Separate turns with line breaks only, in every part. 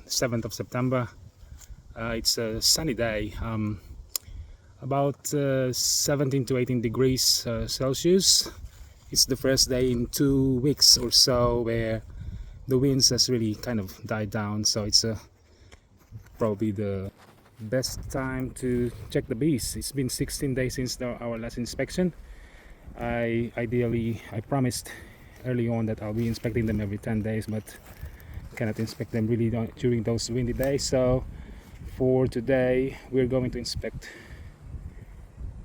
7th of September. It's a sunny day, about 17 to 18 degrees Celsius. It's the first day in 2 weeks or so where the winds has really kind of died down, so it's probably the best time to check the bees. It's been 16 days since our last inspection. I promised early on that I'll be inspecting them every 10 days, but cannot inspect them really during those windy days. So for today we're going to inspect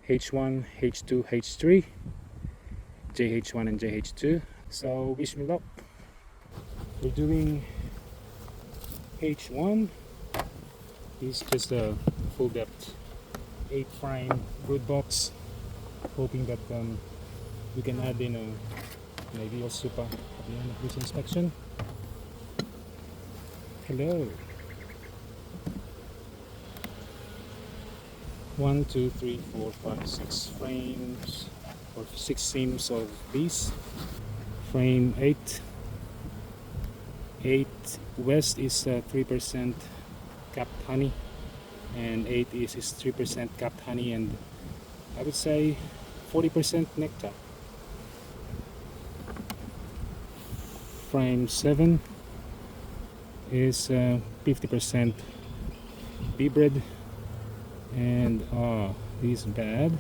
H1, H2, H3, JH1 and JH2. So wish me luck. We're doing H1. It's just a full depth 8 frame brood box, hoping that we can add in an ideal super at the end of this inspection. Hello. 1, 2, 3, 4, 5, 6 frames or 6 seams of bees. Frame 8 west is 3% capped honey, and 8 is 3% capped honey, and I would say 40% nectar. Frame 7 is 50% bee bread, and this is bad.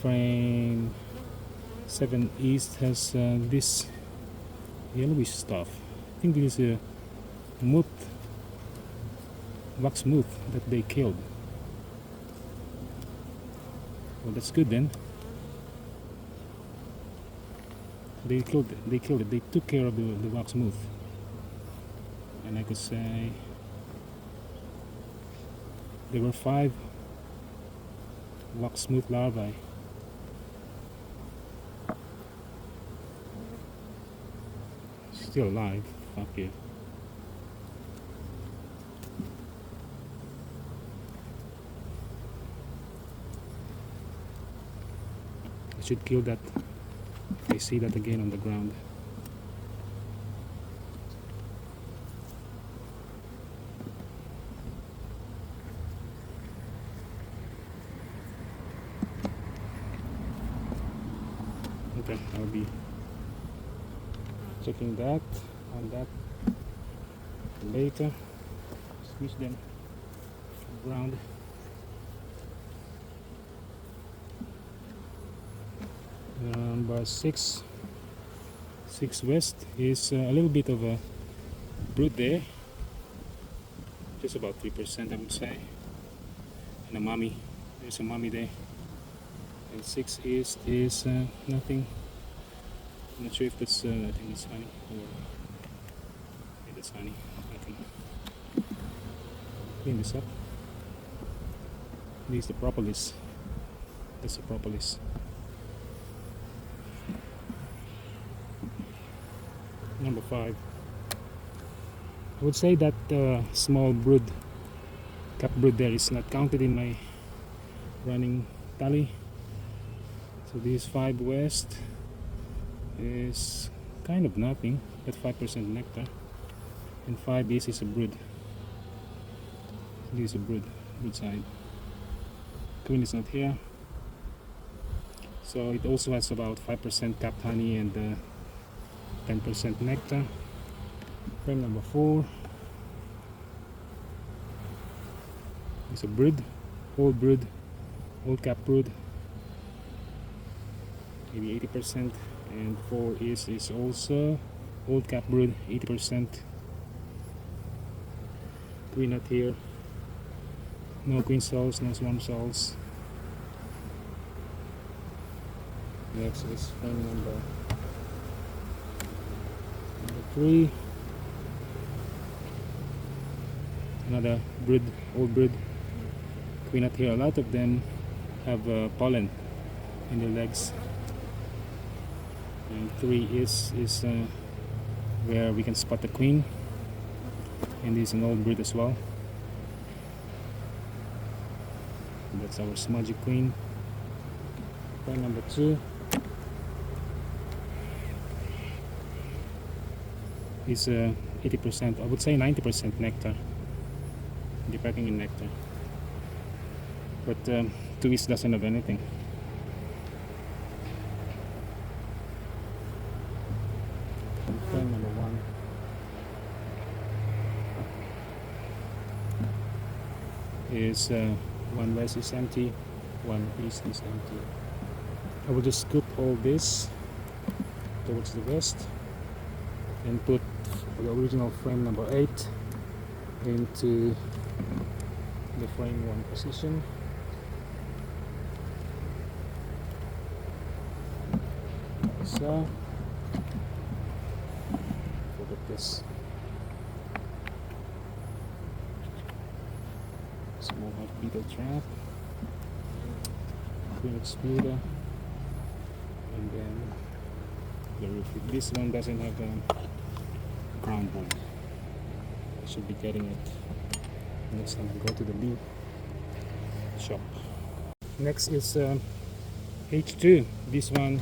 Frame 7 east has this yellowish stuff. I think this is a wax moth that they killed. Well, that's good then. They killed it. They took care of the wax moth, and I could say there were 5 wax moth larvae. Still alive. Fuck you. I should kill that if I see that again on the ground. Okay, I'll be checking that on that later. Switch them around. Number 6 west is a little bit of a brood there, just about 3% I would say, and a mummy. There's a mummy there. And 6 east is nothing. I'm not sure if that's I think it's honey, or yeah, that's honey. I can clean this up. This is the propolis. That's the propolis. Number 5. I would say that small brood, cap brood there is not counted in my running tally. So this 5 west is kind of nothing, but 5% nectar, and 5 east is a brood. This is a brood side. Queen is not here, so it also has about 5% capped honey and 10% nectar. Frame number 4 is a brood, old cap brood, maybe 80%, and 4 is also old cap brood, 80%. Queen not here, no queen cells, no swarm cells. Next is frame number 3. Another brood, old brood. Queen not here. A lot of them have pollen in their legs. And 3 is where we can spot the queen, and this is an old brood as well. And that's our smudgy queen. Frame number 2 is 80%, I would say 90% nectar. They're packing in nectar. But 2 East doesn't have anything. Frame number 1. Is 1 West is empty, 1 East is empty. I will just scoop all this towards the west and put the original frame number 8 into the frame 1 position. So forget this small white beetle trap, queen excluder, and then the roof. This one doesn't have a ground board. I should be getting it next time I go to the bee shop. Next is H2. This one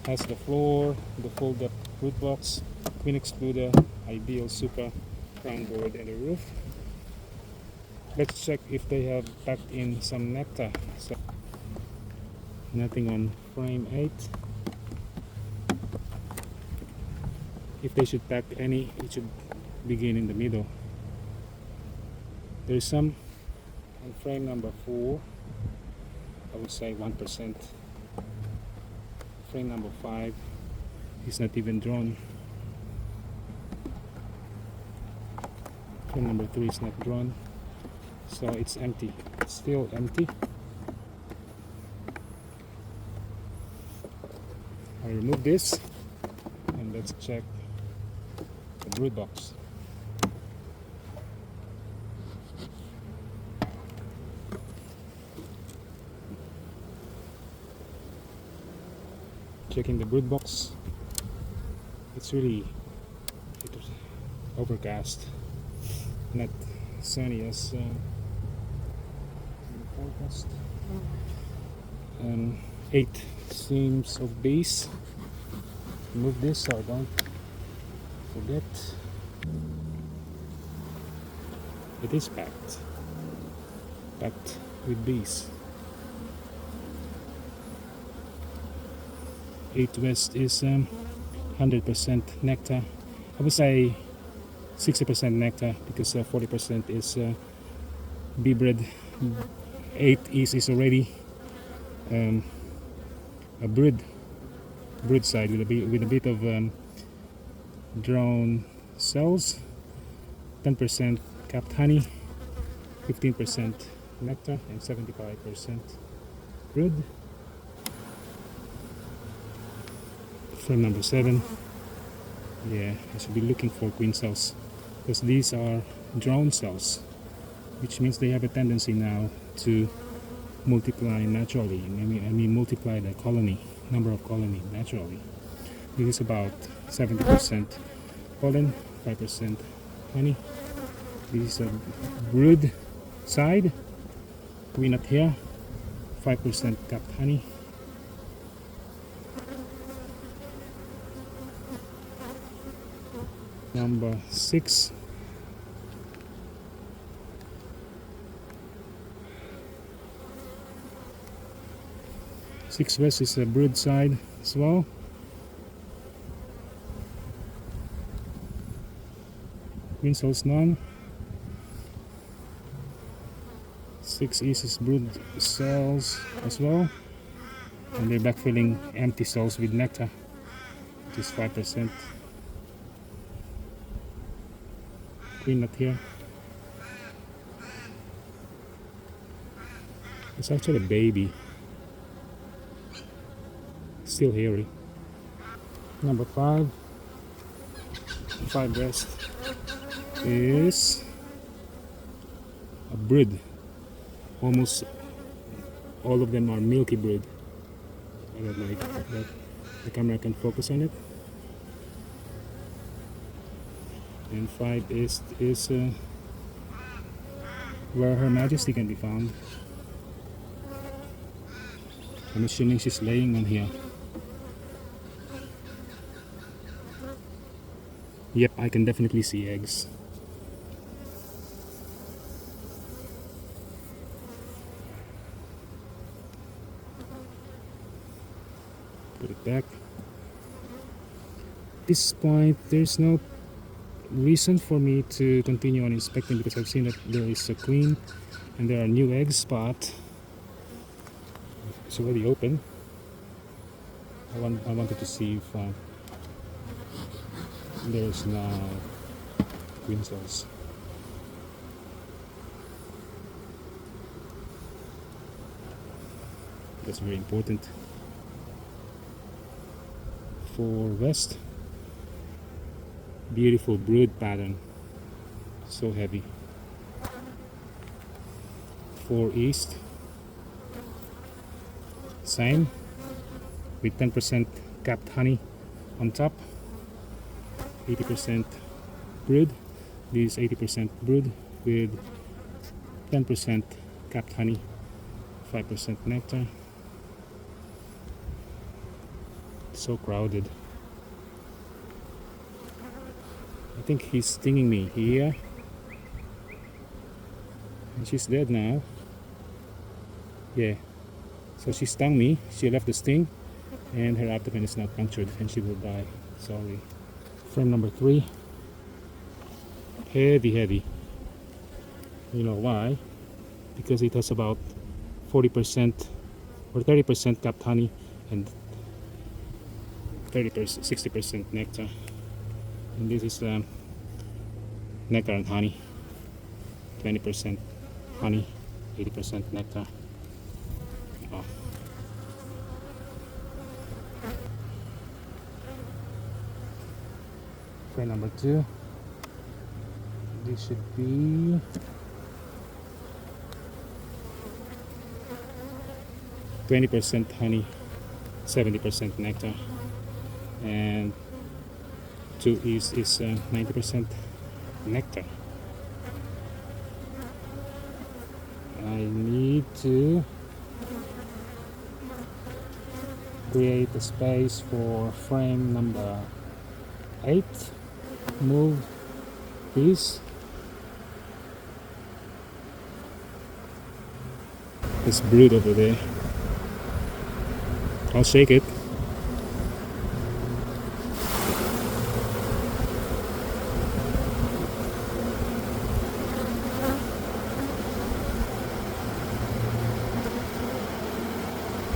has the floor, the fold-up root box, queen excluder, ideal super, crown board, and a roof. Let's check if they have packed in some nectar. So nothing on frame 8. If they should pack any, it should begin in the middle. There's some on frame number 4. I would say 1%. Frame number 5 is not even drawn. Frame number 3 is not drawn. So it's empty. It's still empty. I remove this and let's check the brood box. Checking the brood box. It's really overcast, not sunny as in the forecast. 8 seams of base. Remove this so I don't forget. It is packed with bees. 8 West is 100% nectar. I would say 60% nectar because 40% is bee bread. 8 East is already a brood side with a bit of drone cells. 10% capped honey, 15% nectar, and 75% brood. Frame number 7. Yeah, I should be looking for queen cells because these are drone cells, which means they have a tendency now to multiply naturally. I mean multiply the colony, number of colony naturally. This is about 70% pollen, 5% honey. This is a brood side, queen up here, 5% capped honey. Number 6. Six West is a brood side as well. Queen cells none. 6 East is brood cells as well, and they're backfilling empty cells with nectar, which is 5%. Queen not here. It's actually a baby. Still hairy. Number 5. 5 West is a brood. Almost all of them are milky brood. I don't like that the camera can focus on it. And 5 East is where Her Majesty can be found. I'm assuming she's laying on here. Yep, I can definitely see eggs. Put it back. At this point, there's no reason for me to continue on inspecting because I've seen that there is a queen and there are new eggs, but it's already open. I wanted to see if there's now queen cells. That's very important. For west, beautiful brood pattern, so heavy. For east, same, with 10% capped honey on top, 80% brood. This 80% brood with 10% capped honey, 5% nectar. So crowded. I think he's stinging me here. And she's dead now. Yeah. So she stung me. She left the sting. And her abdomen is now punctured and she will die. Sorry. Frame number 3. Heavy. You know why? Because it has about 40% or 30% capped honey and 60% nectar. And this is nectar and honey. 20% honey, 80% nectar. Oh. Frame number 2. This should be 20% honey, 70% nectar, and 2 east is 90% nectar. I need to create a space for frame number 8. Move this. This brood over there. I'll shake it.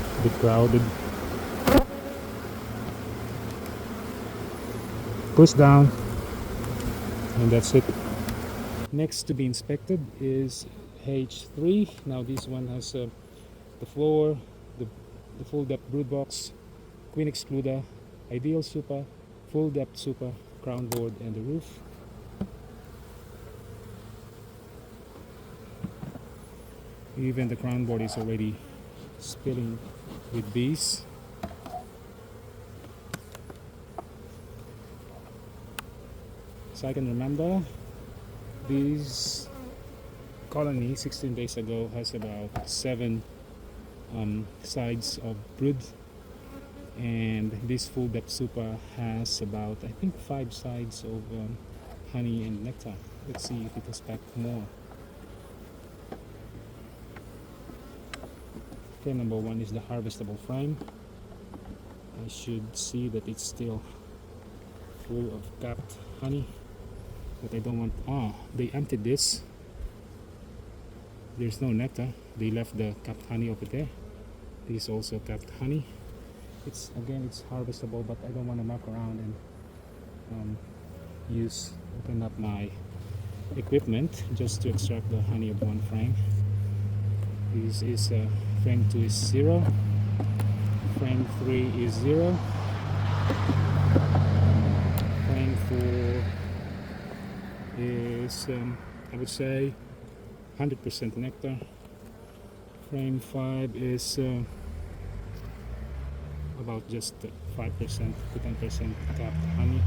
A bit crowded. Push down, and that's it. Next to be inspected is H3. Now this one has the floor, the full depth brood box, queen excluder, ideal super, full depth super, crown board, and the roof. Even the crown board is already spilling with bees. So I can remember this colony 16 days ago has about 7 sides of brood, and this full depth super has about, I think, 5 sides of honey and nectar. Let's see if it has packed more. Frame number 1 is the harvestable frame. I should see that it's still full of capped honey, but I don't want. They emptied this. There's no nectar. They left the capped honey over there. This is also capped honey. It's harvestable, but I don't want to muck around and open up my equipment just to extract the honey of one frame. This is frame 2 is 0. Frame 3 is 0. Frame 4 is I would say 100% nectar. Frame 5 is about just 5% to 10% capped honey.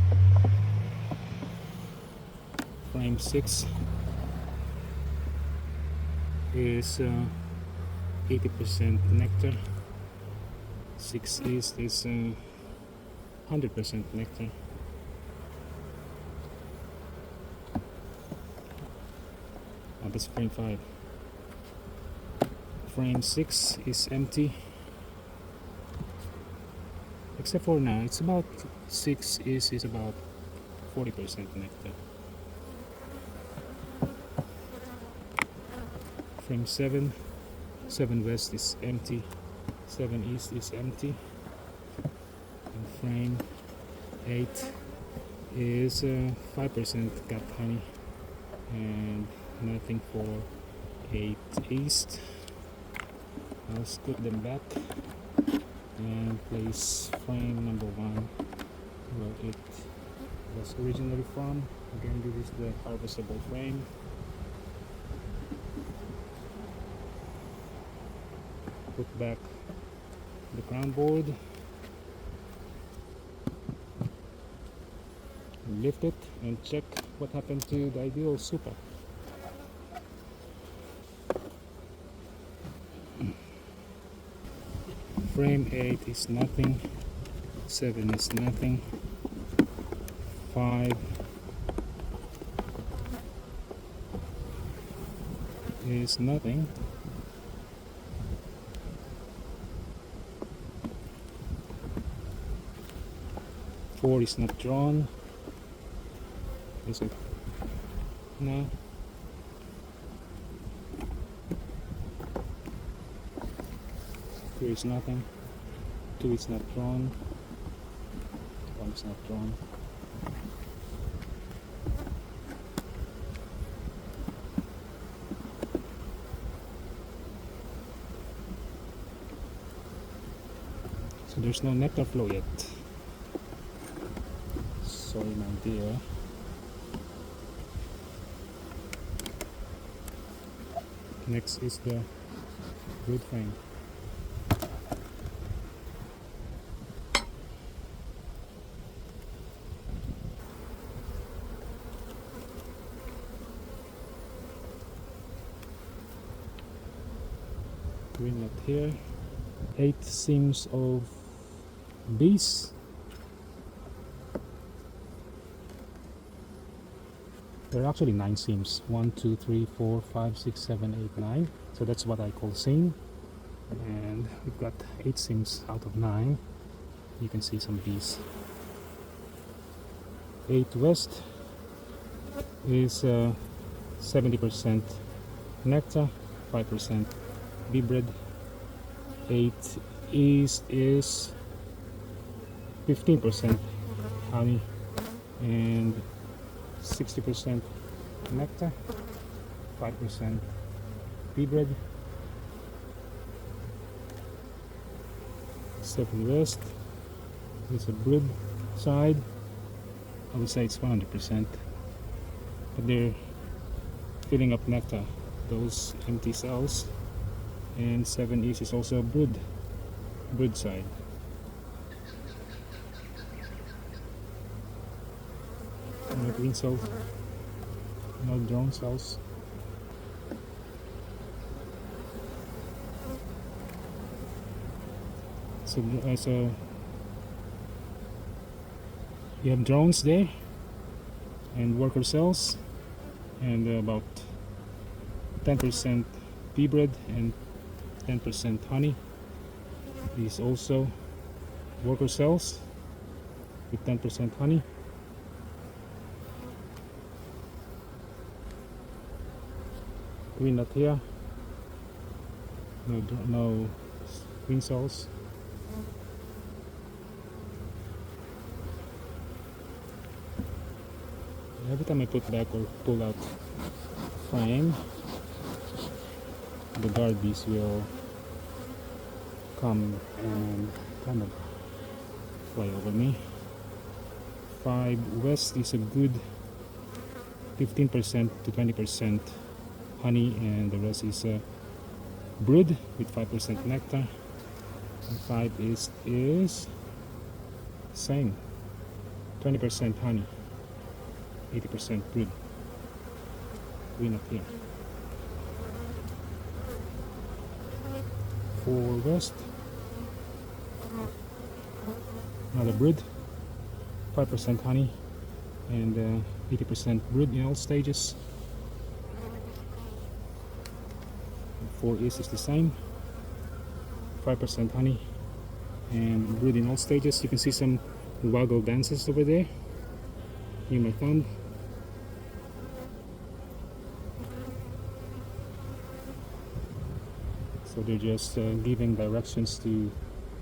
Frame 6 is 80% nectar. 6 east is 100% nectar. is frame 5. Frame 6 is empty, except for now it's about 6 is about 40% nectar. Frame 7 west is empty, 7 east is empty, and frame 8 is 5% capped honey, and nothing for 8 east. I'll scoot them back and place frame number 1 where it was originally from. Again, this is the harvestable frame. Put back the crown board, lift it and check what happened to the ideal super. Frame 8 is nothing, 7 is nothing, 5 is nothing, 4 is not drawn. Is it? No. 3 is nothing. 2 is not drawn. 1 is not drawn. So there's no nectar flow yet. Sorry, my dear. Next is the brood frame. Green light here. 8 seams of bees. There are actually 9 seams. 1, 2, 3, 4, 5, 6, 7, 8, 9. So that's what I call seam. And we've got 8 seams out of 9. You can see some bees. 8 west is 70% nectar, 5% bee bread. 8 east is 15% honey and 60% nectar, 5% bee bread. 7 west is a brood side. I would say it's 100%, but they're filling up nectar, those empty cells. And 7 east is also a brood side. No green cells, no drone cells. So you have drones there and worker cells, and about 10% bee bread and 10% honey. These also worker cells with 10% honey. Green nut here, no green cells. Every time I put back or pull out frame, the guard bees will come and kind of fly over me. 5 west is a good 15% to 20% honey, and the rest is brood with 5% nectar. And 5 east is same, 20% honey, 80% brood. Green up here. 4 west, another brood, 5% honey and 80% brood in all stages. 4 is the same, 5% honey, and brood in all stages. You can see some waggle dances over there near my thumb. So they're just giving directions to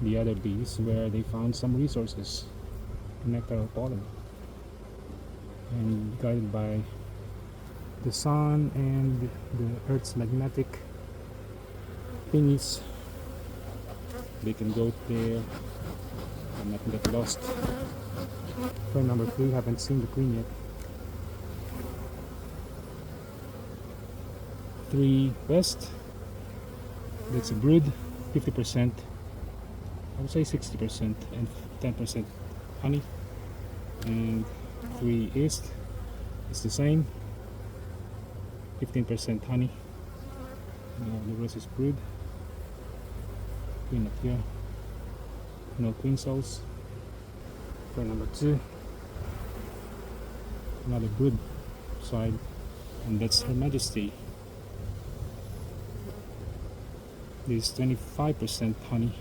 the other bees where they found some resources, nectar or pollen, and guided by the sun and the Earth's magnetic thingies, they can go there and not get lost. Frame number 3, haven't seen the queen yet. 3 west, that's a brood, 50%, I would say 60%, and 10% honey. And 3 east, it's the same, 15% honey. Now the rest is brood. Queen up here, no queen cells. Frame number 2, another brood side, and that's Her Majesty. This is 25% honey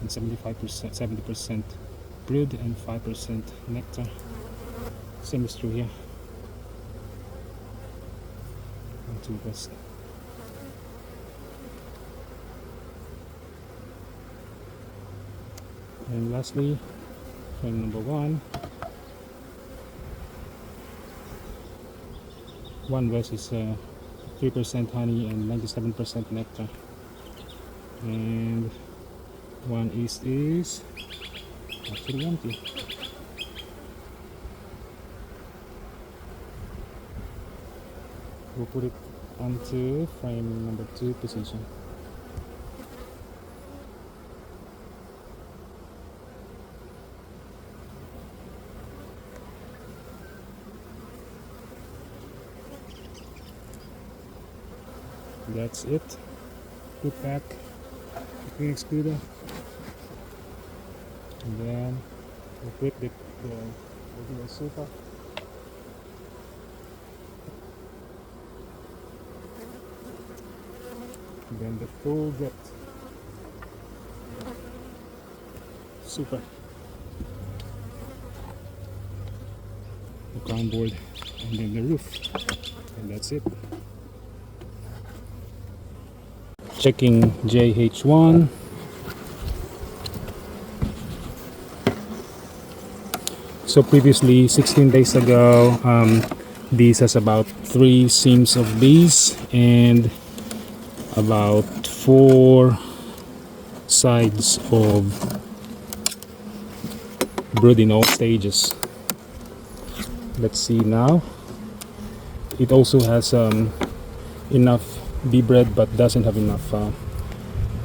and 70% brood and 5% nectar. Same is true here. 1, 2 west. And lastly, frame number 1. 1 west is 3% honey and 97% nectar. And 1 east is actually empty. We'll put it onto frame number 2 position. That's it. Put back the queen excluder, and then we'll put the regular super. And then the full depth super, the crown board, and then the roof, and that's it. Checking JH1. So previously, 16 days ago, this has about 3 seams of bees and about 4 sides of brood in all stages. Let's see now. It also has enough bee bread but doesn't have enough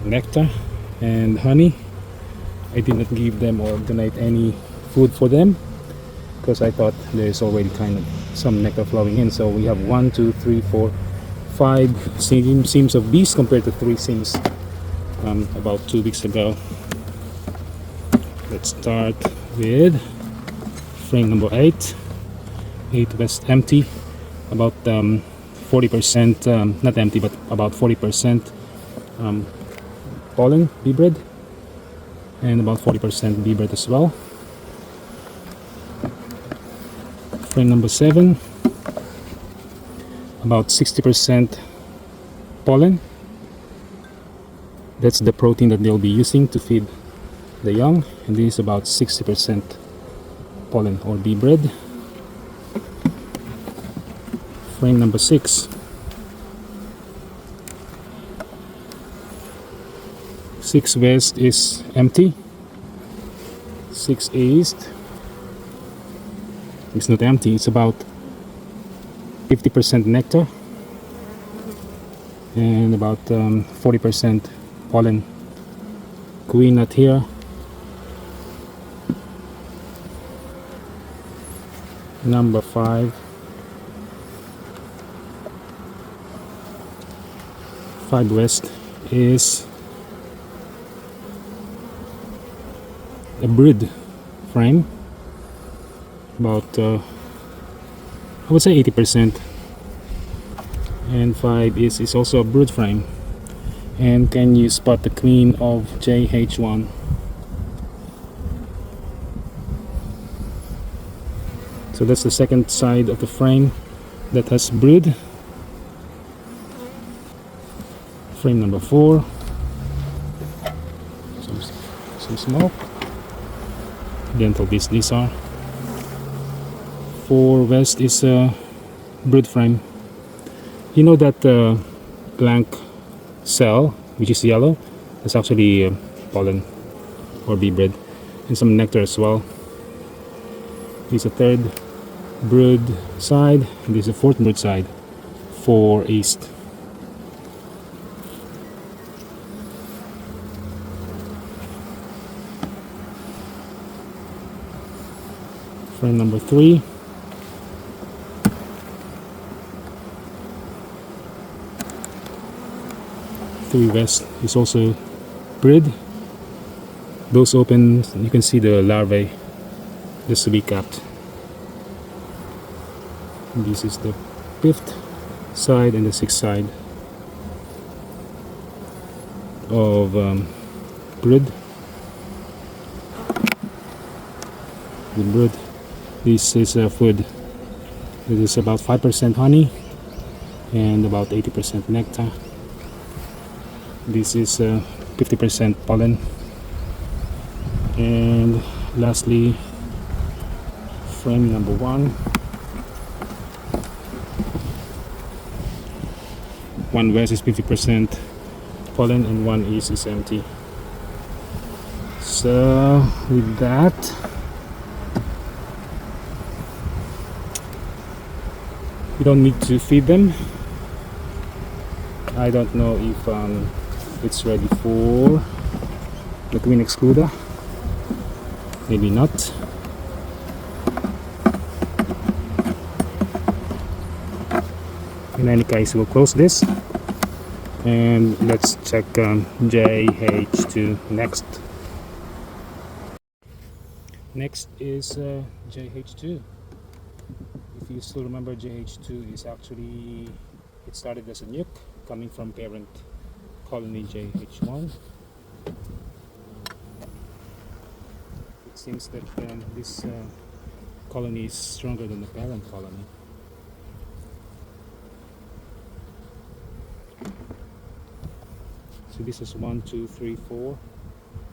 nectar and honey. I did not give them or donate any food for them because I thought there's already kind of some nectar flowing in. So we have 1, 2, 3, 4, 5 seams of bees compared to 3 seams about 2 weeks ago. Let's start with frame number 8. 8 west empty, about 40%, not empty, but about 40% pollen, bee bread, and about 40% bee bread as well. Frame number 7, about 60% pollen. That's the protein that they'll be using to feed the young, and this is about 60% pollen or bee bread. Frame number 6, 6 west is empty, 6 east is not empty, it's about 50% nectar and about 40% pollen. Queen not here. Number 5, 5 west is a brood frame, about I would say 80%, and 5 is also a brood frame, And can you spot the queen of JH1? So that's the second side of the frame that has brood. Frame number 4. Some smoke. Dental beads these are. 4 west is a brood frame. You know that blank cell, which is yellow, is actually pollen or bee bread, and some nectar as well. This is a third brood side, and this is a fourth brood side for east. Frame number 3. Three west is also brood. Those open, you can see the larvae just to be capped. And this is the 5th side and the 6th side of brood. The brood. This is food. This is about 5% honey and about 80% nectar. This is 50% pollen. And lastly, frame number 1. One west is 50% pollen and one east is empty. So with that, you don't need to feed them. I don't know if it's ready for the queen excluder. Maybe not. In any case, we'll close this and let's check JH2 next. Next is JH2. If you still remember, JH2 is actually, it started as a nuke coming from parent colony JH1. It seems that this colony is stronger than the parent colony. So this is 1, 2, 3, 4,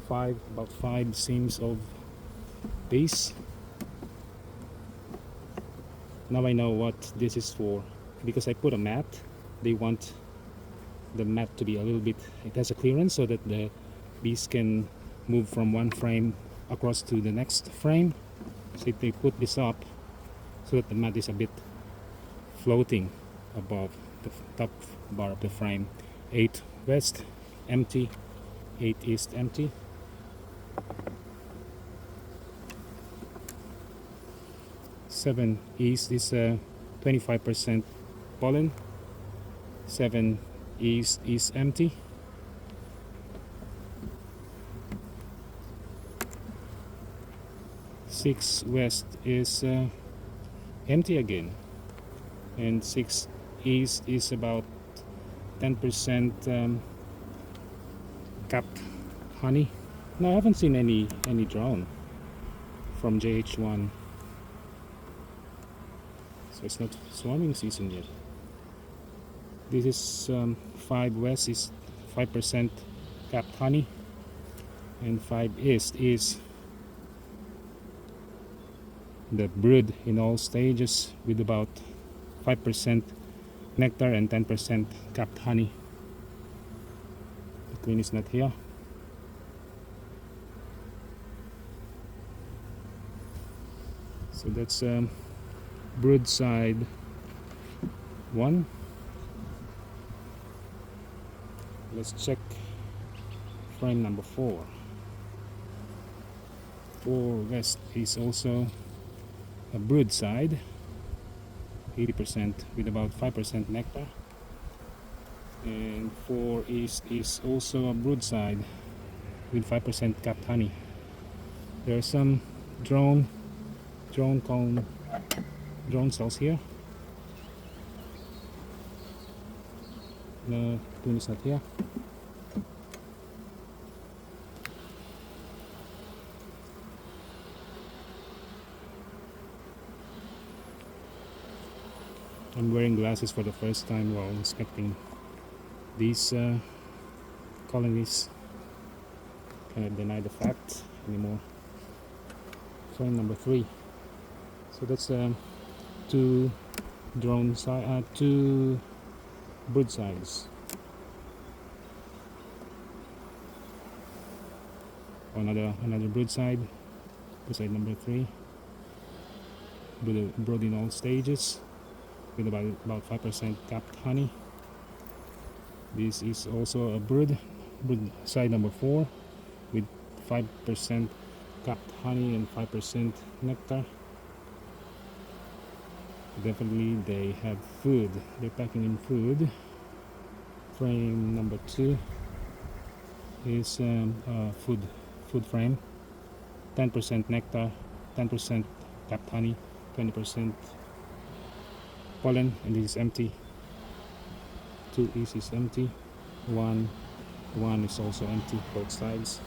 5, about 5 seams of base. Now I know what this is for, because I put a mat. They want the mat to be a little bit, it has a clearance so that the bees can move from one frame across to the next frame. So they put this up so that the mat is a bit floating above the top bar of the frame. 8 west empty, 8 east empty. Seven east is 25% pollen. 7 east is empty. 6 west is empty again, and 6 east is about 10% capped honey. No, I haven't seen any drone from JH1, so it's not swarming season yet. This is 5 west is 5% capped honey, and 5 east is the brood in all stages with about 5% nectar and 10% capped honey. The queen is not here. So that's brood side 1. Let's check frame number 4. 4 west is also a brood side, 80% with about 5% nectar, and 4 east is also a brood side with 5% capped honey. There are some drone cells here. The queen is not here. I'm wearing glasses for the first time while inspecting these colonies. Cannot deny the fact anymore. Frame number 3. So that's two two brood sides. Another brood side number 3. Brood in all stages with about 5% capped honey. This is also a brood side number 4 with 5% capped honey and 5% nectar. Definitely they have food. They're packing in food. Frame number 2 is food frame. 10% nectar, 10% capped honey, 20% pollen, and this is empty. 2 east is empty. One is also empty, both sides.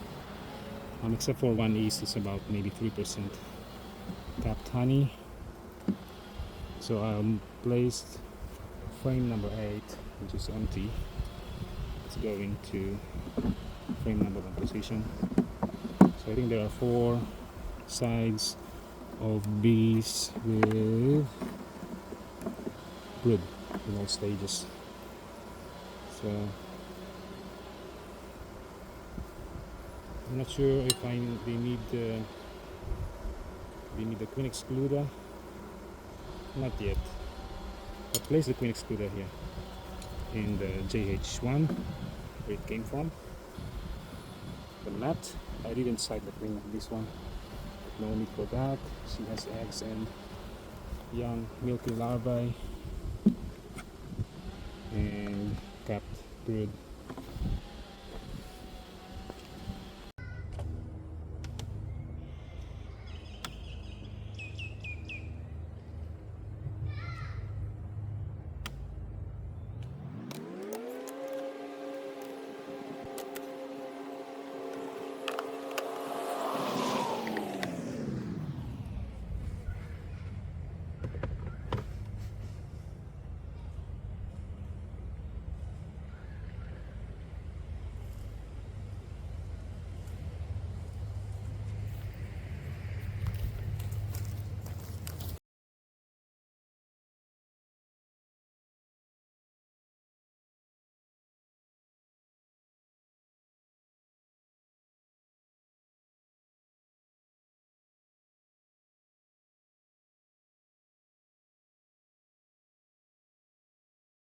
Except for 1 east is about maybe 3% capped honey. So I placed frame number 8, which is empty. It's going to frame number 1 position. So I think there are 4 sides of bees with brood in all stages. So I'm not sure if they need the queen excluder. Not yet. I placed the queen excluder here in the JH1 where it came from. The mat, I didn't side the queen of this one. No need for that. She has eggs and young milky larvae and capped brood.